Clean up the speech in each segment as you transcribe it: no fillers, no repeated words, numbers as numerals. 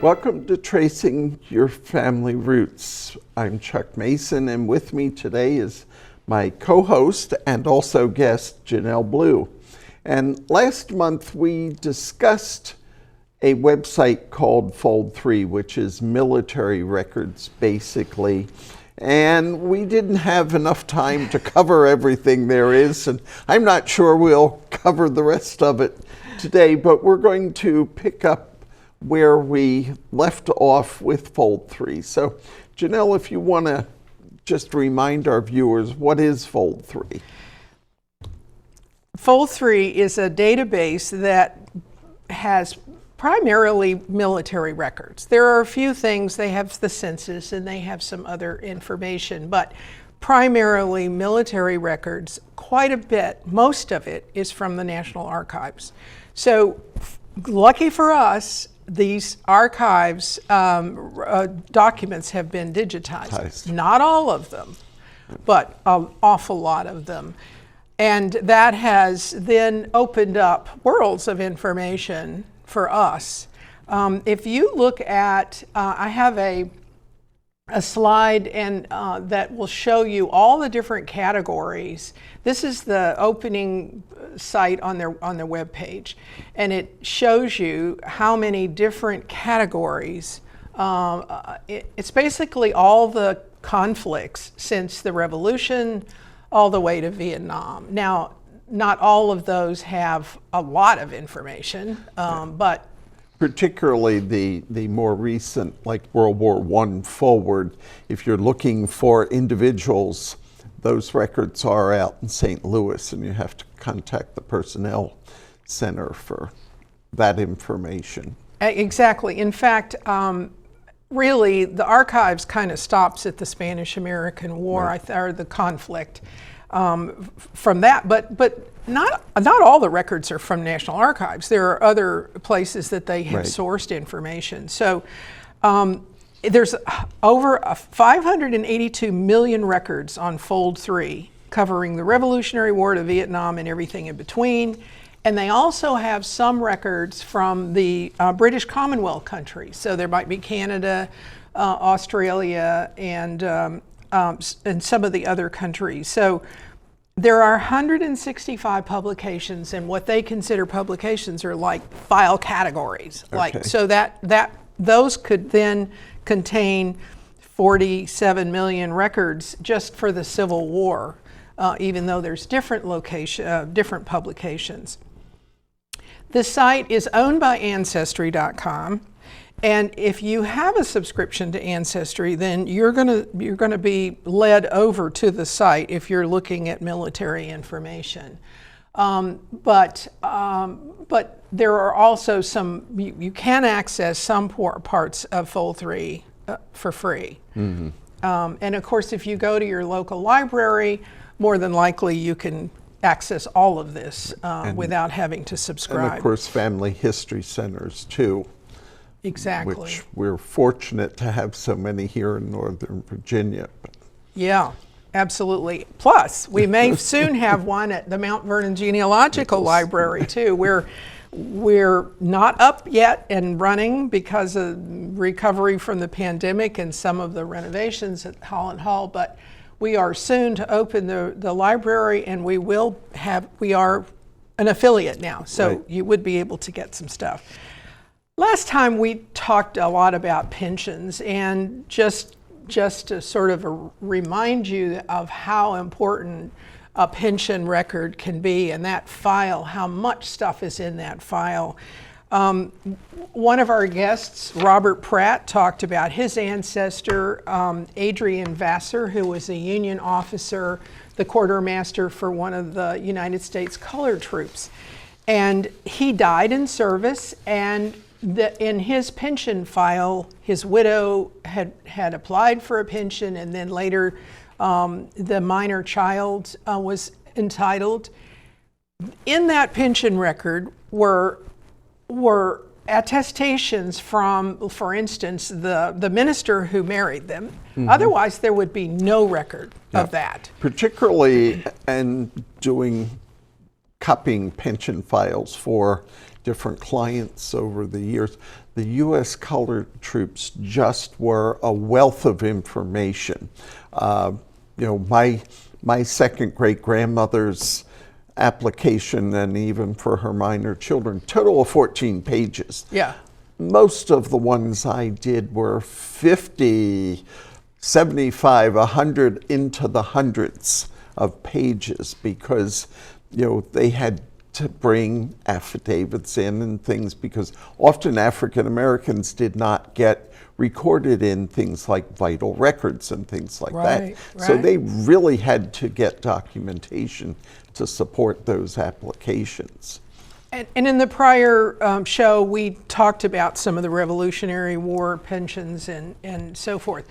Welcome to Tracing Your Family Roots. I'm Chuck Mason, and with me today is my co-host and also guest, Janelle Blue. And last month we discussed a website called Fold 3, which is military records basically. And we didn't have enough time to cover everything there is, and I'm not sure we'll cover the rest of it today, but we're going to pick up where we left off with Fold 3. So, Janelle, if you want to just remind our viewers, what is Fold 3? Fold 3 is a database that has primarily military records. There are a few things. They have the census and they have some other information, but primarily military records. Quite a bit, most of it is from the National Archives. So lucky for us, these archives documents have been digitized. Not all of them, but an awful lot of them. And that has then opened up worlds of information for us. If you look at, I have a slide and that will show you all the different categories. This is the opening site on their web page, and it shows you how many different categories. It's basically all the conflicts since the Revolution all the way to Vietnam. Now, not all of those have a lot of information, but particularly the more recent, like World War I forward, if you're looking for individuals, those records are out in St. Louis, and you have to contact the Personnel Center for that information. Exactly. In fact, really, the archives kind of stops at the Spanish-American War, right, or the conflict from that. But not all the records are from National Archives. There are other places that they have sourced information. So there's over 582 million records on Fold 3, covering the Revolutionary War to Vietnam and everything in between. And they also have some records from the British Commonwealth countries. So there might be Canada, Australia, and some of the other countries. So there are 165 publications, and what they consider publications are like file categories. Like, so that those could then contain 47 million records just for the Civil War, even though there's different different publications. The site is owned by Ancestry.com, and if you have a subscription to Ancestry, then you're gonna be led over to the site if you're looking at military information. But there are also some, you can access some parts of Fold 3 for free. Mm-hmm. And of course, if you go to your local library, more than likely you can access all of this without having to subscribe. And of course, family history centers too. Exactly. Which we're fortunate to have so many here in Northern Virginia. Yeah, absolutely. Plus, we may soon have one at the Mount Vernon Genealogical Library too. We're not up yet and running because of recovery from the pandemic and some of the renovations at Holland Hall, but we are soon to open the library, and we are an affiliate now, so you would be able to get some stuff. Last time we talked a lot about pensions, and just to sort of remind you of how important a pension record can be, and that file, how much stuff is in that file. One of our guests, Robert Pratt, talked about his ancestor, Adrian Vassar, who was a Union officer, the quartermaster for one of the United States colored troops. And he died in service, and in his pension file, his widow had applied for a pension, and then later the minor child was entitled. In that pension record were attestations from, for instance, the minister who married them. Mm-hmm. Otherwise, there would be no record of that. Particularly in copying pension files for different clients over the years. The U.S. colored troops just were a wealth of information. My second great grandmother's application, and even for her minor children, total of 14 pages. Yeah. Most of the ones I did were 50, 75, 100, into the hundreds of pages, because they had to bring affidavits in and things, because often African Americans did not get recorded in things like vital records and things like that. So they really had to get documentation to support those applications. And in the prior show, we talked about some of the Revolutionary War pensions and so forth.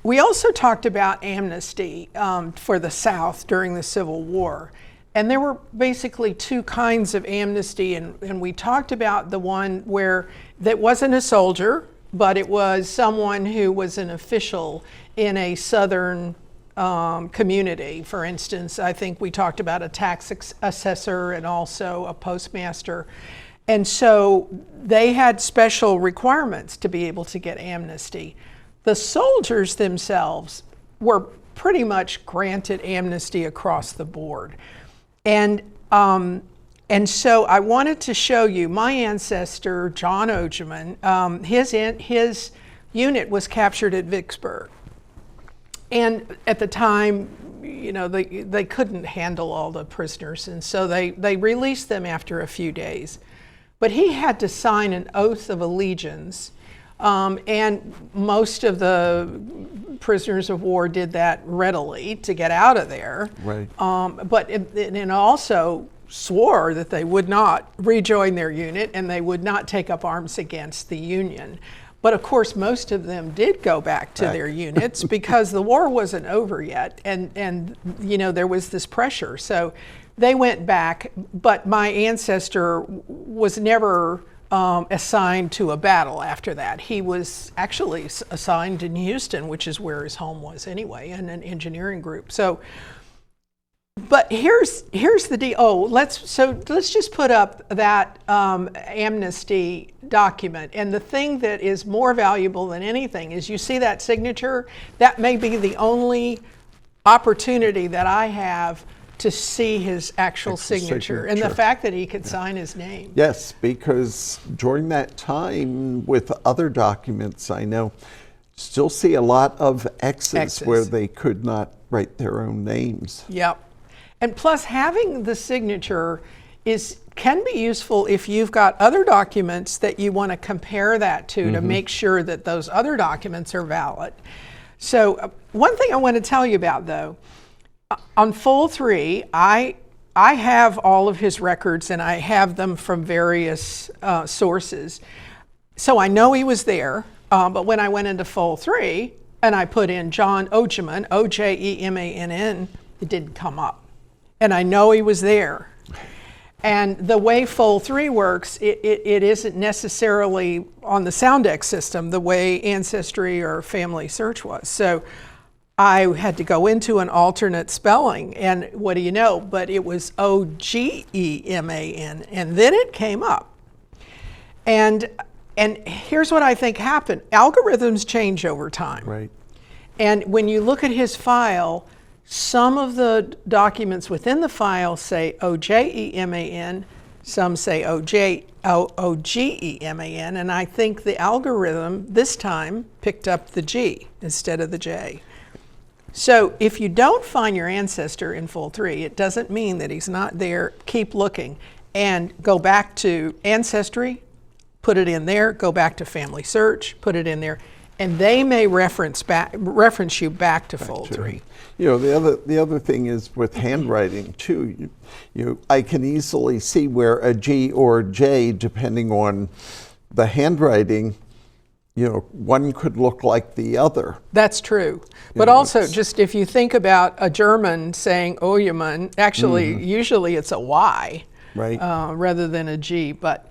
We also talked about amnesty for the South during the Civil War. And there were basically two kinds of amnesty, and we talked about the one where that wasn't a soldier, but it was someone who was an official in a Southern community. For instance, I think we talked about a tax assessor and also a postmaster. And so they had special requirements to be able to get amnesty. The soldiers themselves were pretty much granted amnesty across the board. And so I wanted to show you my ancestor, John Ogeman. His unit was captured at Vicksburg. And at the time, they couldn't handle all the prisoners, and so they released them after a few days. But he had to sign an oath of allegiance, and most of the prisoners of war did that readily to get out of there. Right. But it also swore that they would not rejoin their unit and they would not take up arms against the Union. But of course, most of them did go back to their units because the war wasn't over yet, and there was this pressure. So they went back, but my ancestor was never assigned to a battle after that. He was actually assigned in Houston, which is where his home was anyway, in an engineering group. So, but here's the deal. Oh, let's just put up that amnesty document. And the thing that is more valuable than anything is, you see that signature? That may be the only opportunity that I have to see his actual signature, and the fact that he could sign his name. Yes, because during that time with other documents, I know, still see a lot of X's where they could not write their own names. Yep. And plus, having the signature can be useful if you've got other documents that you want to compare that to make sure that those other documents are valid. So one thing I want to tell you about, though, on Full 3, I have all of his records, and I have them from various sources. So I know he was there, but when I went into Full 3 and I put in John Ogeman, Ojemann, it didn't come up. And I know he was there. And the way Full 3 works, it isn't necessarily on the Soundex system the way Ancestry or Family Search was. So I had to go into an alternate spelling, and what do you know, but it was Ogeman, and then it came up. And here's what I think happened. Algorithms change over time. Right. And when you look at his file, some of the documents within the file say Ojeman, some say Ogeman, and I think the algorithm this time picked up the G instead of the J. So if you don't find your ancestor in Full 3, it doesn't mean that he's not there. Keep looking and go back to Ancestry, put it in there, go back to Family Search, put it in there, and they may reference you back to Full 3. The other thing is with handwriting too. I can easily see where a G or a J, depending on the handwriting, one could look like the other. That's true. But also, just if you think about a German saying Ojemann, actually, usually it's a Y, right, rather than a G. But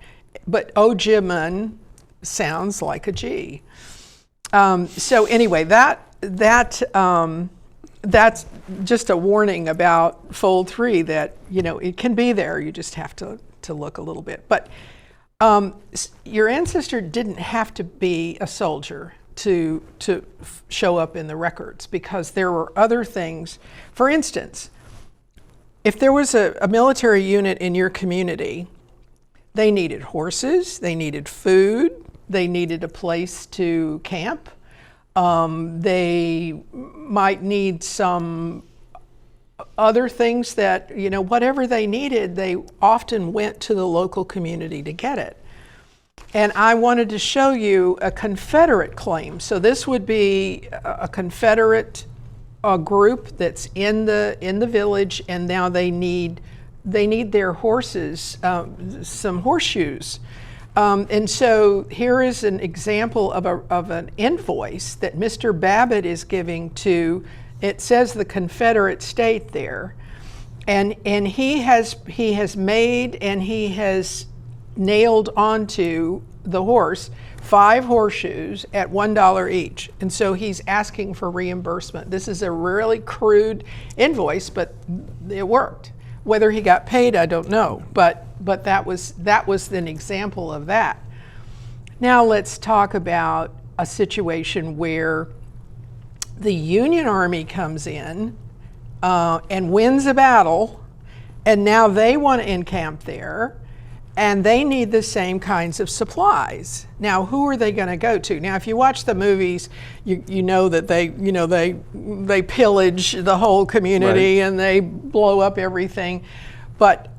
Ojemann sounds like a G. So anyway, that's just a warning about Full 3 that it can be there. You just have to look a little bit. But Your ancestor didn't have to be a soldier to show up in the records, because there were other things. For instance, if there was a military unit in your community, they needed horses, they needed food, they needed a place to camp. They might need some other things that, whatever they needed, they often went to the local community to get it. And I wanted to show you a Confederate claim. So this would be a Confederate group that's in the village, and now they need their horses, some horseshoes. And so here is an example of an invoice that Mr. Babbitt is giving to, it says the Confederate state there. And he has made, and he has nailed onto the horse 5 horseshoes at $1 each. And so he's asking for reimbursement. This is a really crude invoice, but it worked. Whether he got paid, I don't know, but that was an example of that. Now let's talk about a situation where the Union Army comes in and wins a battle, and now they want to encamp there, and they need the same kinds of supplies. Now, who are they going to go to? Now, if you watch the movies, you know that they pillage the whole community, right, and they blow up everything. But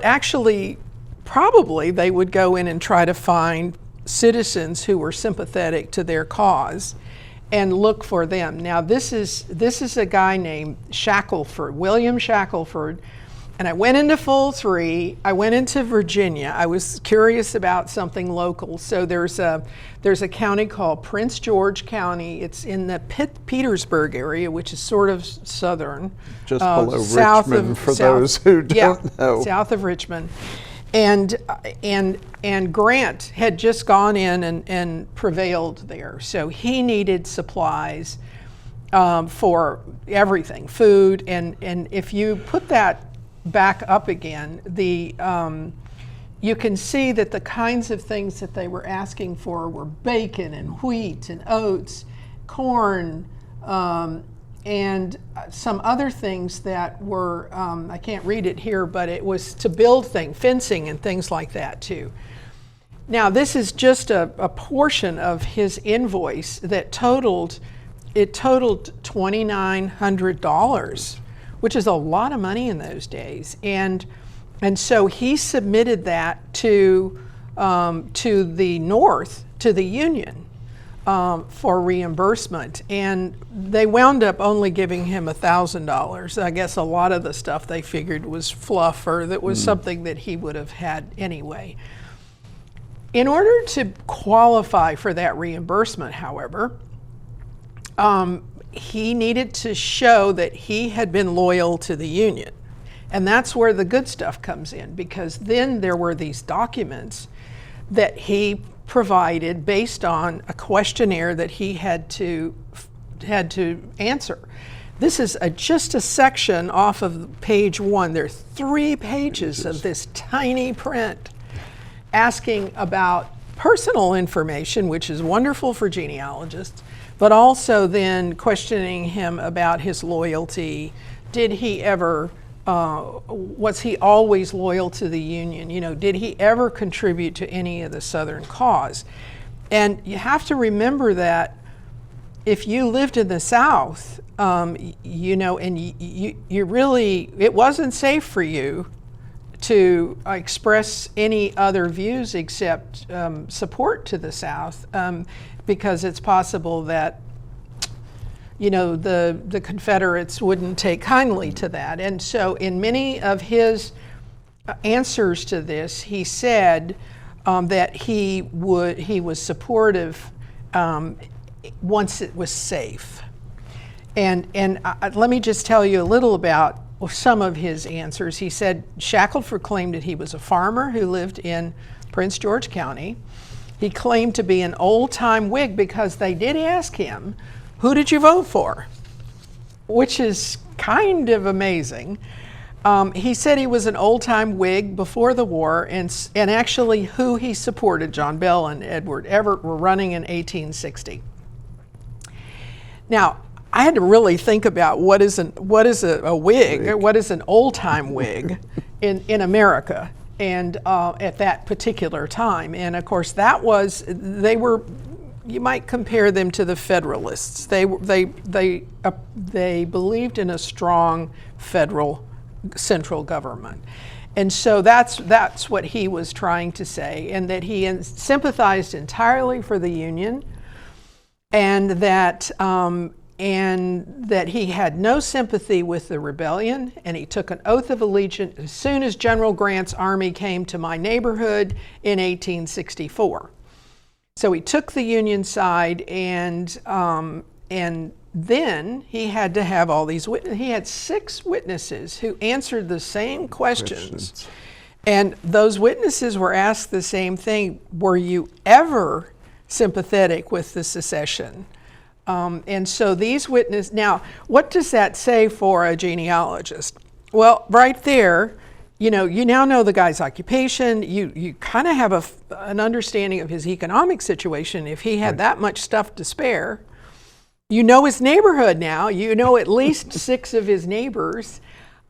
actually, probably they would go in and try to find citizens who were sympathetic to their cause and look for them. Now, this is a guy named Shackelford, William Shackelford. And I went into full 3. I went into Virginia. I was curious about something local. So there's a county called Prince George County. It's in the Petersburg area, which is sort of southern. Just below Richmond, for those who don't know. South of Richmond. And Grant had just gone in and prevailed there. So he needed supplies for everything, food. And if you put that back up again, you can see that the kinds of things that they were asking for were bacon and wheat and oats, corn, and some other things that were, I can't read it here, but it was to build things, fencing and things like that too. Now, this is just a portion of his invoice that totaled $2,900, which is a lot of money in those days. And so he submitted that to the North, to the Union, for reimbursement. And they wound up only giving him $1,000. I guess a lot of the stuff they figured was fluff, or that was something that he would have had anyway. In order to qualify for that reimbursement, however, he needed to show that he had been loyal to the Union. And that's where the good stuff comes in, because then there were these documents that he provided based on a questionnaire that he had to answer. This is just a section off of page 1. There are 3 pages of this tiny print asking about personal information, which is wonderful for genealogists, but also then questioning him about his loyalty. Did he ever, was he always loyal to the Union? Did he ever contribute to any of the Southern cause? And you have to remember that if you lived in the South, and you really, it wasn't safe for you to express any other views except support to the South, because it's possible that the Confederates wouldn't take kindly to that. And so in many of his answers to this, he said that he was supportive once it was safe. And let me just tell you a little about some of his answers. He said Shackelford claimed that he was a farmer who lived in Prince George County. He claimed to be an old-time Whig because they did ask him, "Who did you vote for?" Which is kind of amazing. He said he was an old-time Whig before the war, and actually who he supported, John Bell and Edward Everett, were running in 1860. Now, I had to really think about what is a Whig, or what is an old-time Whig in America, and at that particular time. And of course, they were. You might compare them to the Federalists. They believed in a strong federal central government, and so that's what he was trying to say, and that he sympathized entirely for the Union, and that he had no sympathy with the rebellion, and he took an oath of allegiance as soon as General Grant's army came to my neighborhood in 1864. So he took the Union side, and then he had to have all these witnesses. He had 6 witnesses who answered the same questions. And those witnesses were asked the same thing: were you ever sympathetic with the secession? And so these witnesses, now, what does that say for a genealogist? Well, right there, you now know the guy's occupation. You kind of have an understanding of his economic situation. If he had that much stuff to spare, you know his neighborhood now. You know at least 6 of his neighbors,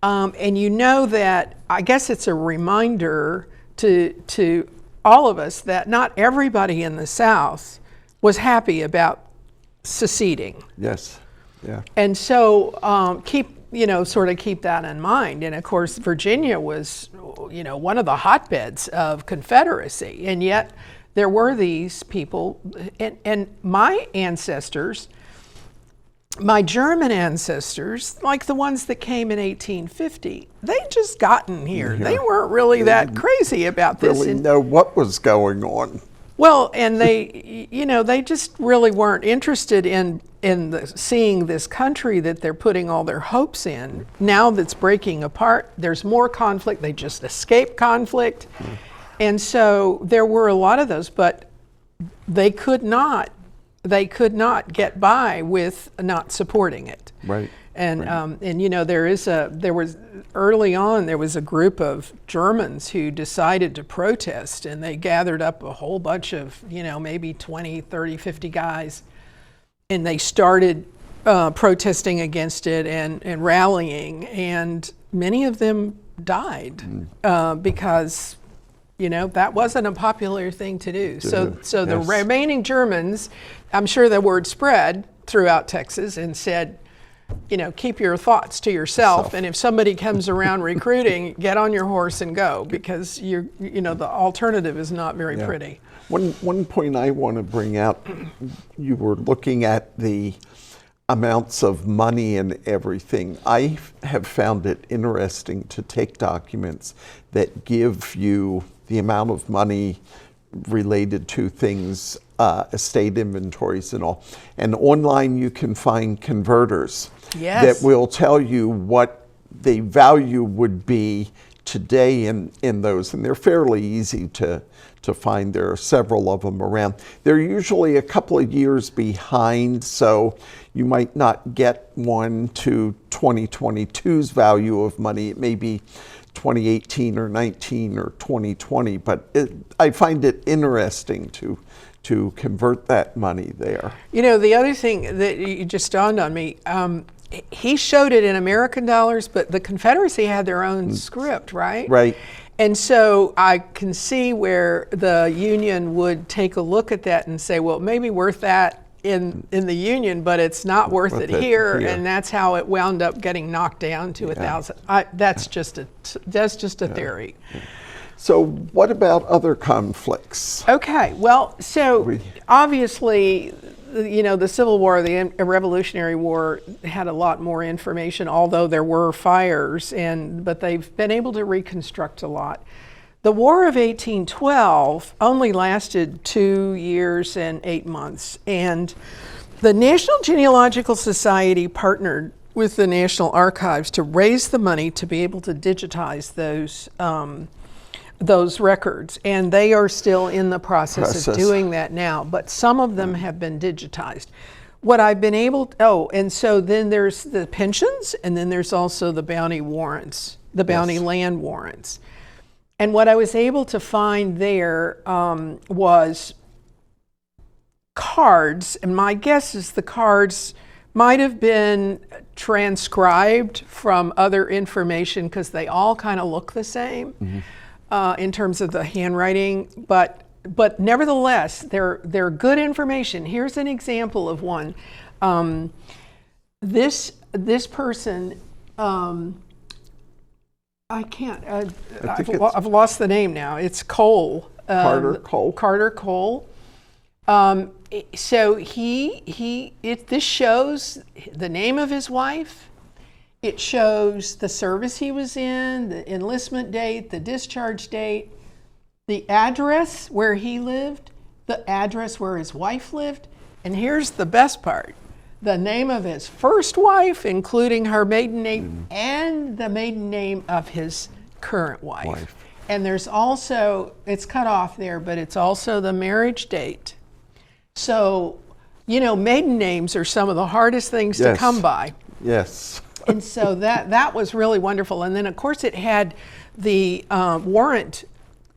and you know that. I guess it's a reminder to all of us that not everybody in the South was happy about seceding. Yes. Yeah. And so keep that in mind. And of course, Virginia was, one of the hotbeds of Confederacy. And yet there were these people, and my ancestors, my German ancestors, like the ones that came in 1850, they just gotten here. They weren't really that crazy about this. Really know what was going on. Well, and they just really weren't interested in seeing this country that they're putting all their hopes in. Now that's breaking apart, there's more conflict. They just escaped conflict. And so there were a lot of those, but they could not get by with not supporting it. Right. And there was early on, there was a group of Germans who decided to protest, and they gathered up a whole bunch of, maybe 20, 30, 50 guys, and they started protesting against it and rallying, and many of them died because, that wasn't a popular thing to do. So the remaining Germans, I'm sure the word spread throughout Texas and said, keep your thoughts to yourself. And if somebody comes around recruiting, get on your horse and go, because the alternative is not very pretty. One point I want to bring out, you were looking at the amounts of money and everything. I have found it interesting to take documents that give you the amount of money related to things, estate inventories and all. And online you can find converters that will tell you what the value would be today in those. And they're fairly easy to find. There are several of them around. They're usually a couple of years behind, so you might not get one to 2022's value of money. It may be 2018 or 19 or 2020, but I find it interesting to convert that money there. The other thing that you just dawned on me, he showed it in American dollars, but the Confederacy had their own script, right? Right. And so I can see where the Union would take a look at that and say, well, it may be worth that in the Union, but it's not worth it here. And that's how it wound up getting knocked down to 1,000. That's just a theory. So what about other conflicts? Okay, well, so obviously, the Civil War, the Revolutionary War had a lot more information, although there were fires, but they've been able to reconstruct a lot. The War of 1812 only lasted 2 years and 8 months, and the National Genealogical Society partnered with the National Archives to raise the money to be able to digitize those records, and they are still in the process of doing that now, but some of them have been digitized. what I've been able to, and so then there's the pensions, and then there's also the bounty warrants, the bounty land warrants. And what I was able to find there was cards, and my guess is the cards might have been transcribed from other information because they all kind of look the same in terms of the handwriting, but nevertheless, they're good information. Here's an example of one. This person, I can't. I've lost the name now. It's Cole. Carter Cole. Carter Cole. So this shows the name of his wife. It shows the service he was in, the enlistment date, the discharge date, the address where he lived, the address where his wife lived, and here's the best part: the name of his first wife, including her maiden name, and the maiden name of his current wife. And there's also, it's cut off there, but it's also the marriage date. So, maiden names are some of the hardest things to come by. Yes. And so that was really wonderful. And then, of course, it had the warrant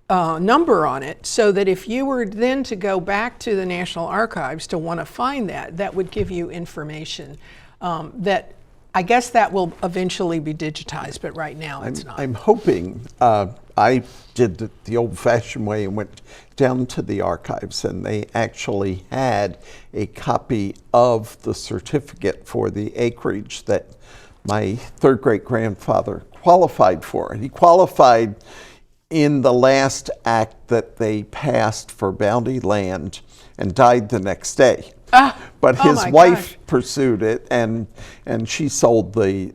number on it, so that if you were then to go back to the National Archives to want to find that would give you information that I guess that will eventually be digitized, but right now it's not. I'm hoping. I did it the old-fashioned way and went down to the archives, and they actually had a copy of the certificate for the acreage that my third great-grandfather qualified for. He qualified in the last act that they passed for bounty land and died the next day. But his wife pursued it, and she sold the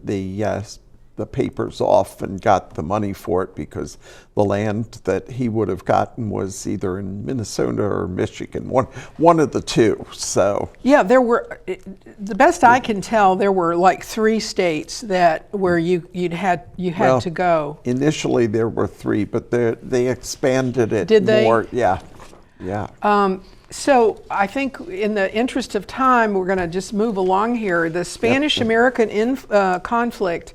papers off and got the money for it, because the land that he would have gotten was either in Minnesota or Michigan, one of the two. So yeah, there were, the best I can tell, there were like 3 states where you had to go. Initially there were 3, but they expanded it. Did they? More. Yeah. So I think in the interest of time, we're going to just move along here. The Spanish-American conflict,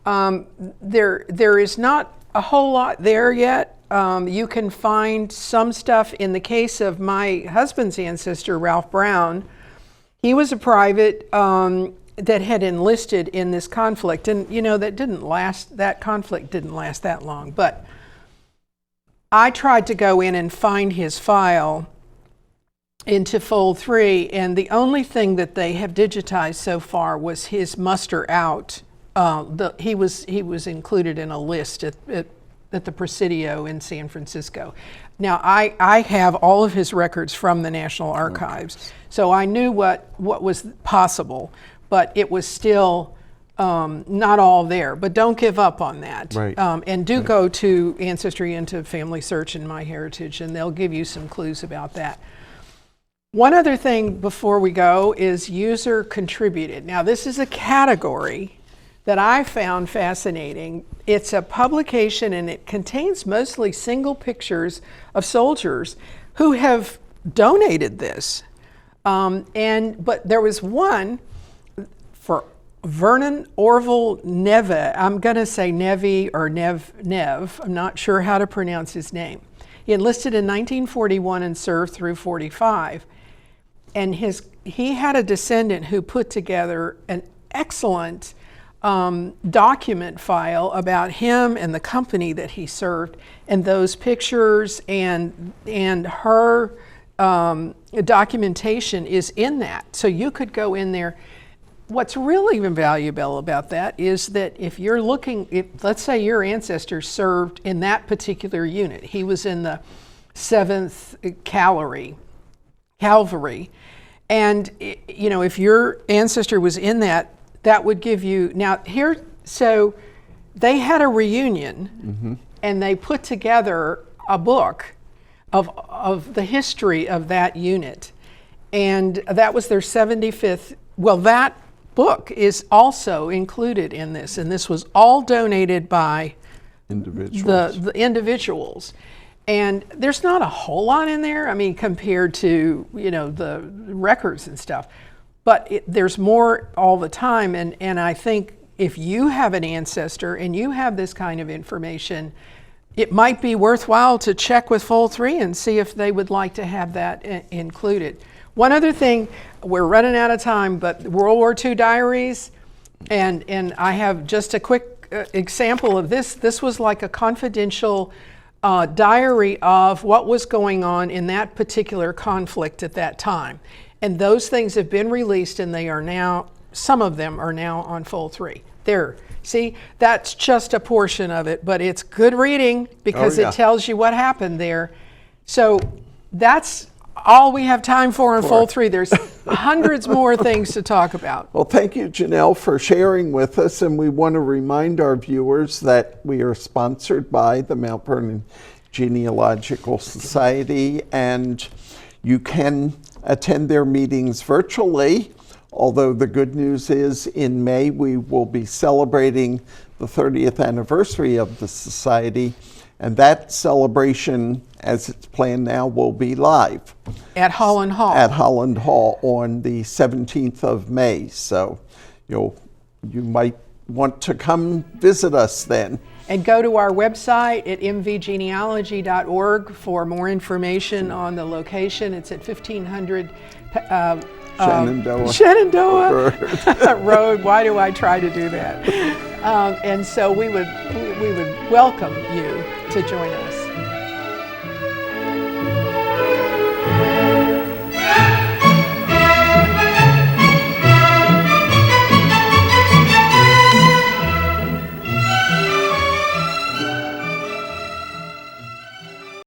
there is not a whole lot there yet. You can find some stuff in the case of my husband's ancestor, Ralph Brown. He was a private that had enlisted in this conflict, and that conflict didn't last that long. But I tried to go in and find his file into Fold 3, and the only thing that they have digitized so far was his muster out. He was included in a list at the Presidio in San Francisco. Now I have all of his records from the National Archives, so I knew what was possible, but it was still not all there. But don't give up on that. Right. And do go to Ancestry and to Family Search and MyHeritage, and they'll give you some clues about that. One other thing before we go is user contributed. Now this is a category that I found fascinating. It's a publication, and it contains mostly single pictures of soldiers who have donated this. But there was one for Vernon Orville Neve. I'm going to say Nevi or Nev. I'm not sure how to pronounce his name. He enlisted in 1941 and served through 45. And he had a descendant who put together an excellent document file about him and the company that he served, and those pictures and her documentation is in that. So you could go in there. What's really valuable about that is that if you're looking, let's say your ancestor served in that particular unit, he was in the 7th Cavalry, and if your ancestor was in that would give you, so they had a reunion, and they put together a book of the history of that unit, and that was their 75th. Well, that book is also included in this, and this was all donated by the individuals. And there's not a whole lot in there, I mean, compared to, the records and stuff. but there's more all the time. And I think if you have an ancestor and you have this kind of information, it might be worthwhile to check with Fold 3 and see if they would like to have that included. One other thing, we're running out of time, but World War II Diaries, and I have just a quick example of this. This was like a confidential diary of what was going on in that particular conflict at that time. And those things have been released, and they are now, some of them are now on Fold 3. There, see, that's just a portion of it, but it's good reading because it tells you what happened there. So that's all we have time for on Fold 3. There's hundreds more things to talk about. Well, thank you, Janelle, for sharing with us. And we want to remind our viewers that we are sponsored by the Mount Vernon Genealogical Society, and you can attend their meetings virtually. Although the good news is in May we will be celebrating the 30th anniversary of the Society, and that celebration, as it's planned now, will be live. At Holland Hall. At Holland Hall on the 17th of May. So you might want to come visit us then. And go to our website at mvgenealogy.org for more information on the location. It's at 1500 Shenandoah Road. Why do I try to do that? And so we would welcome you to join us.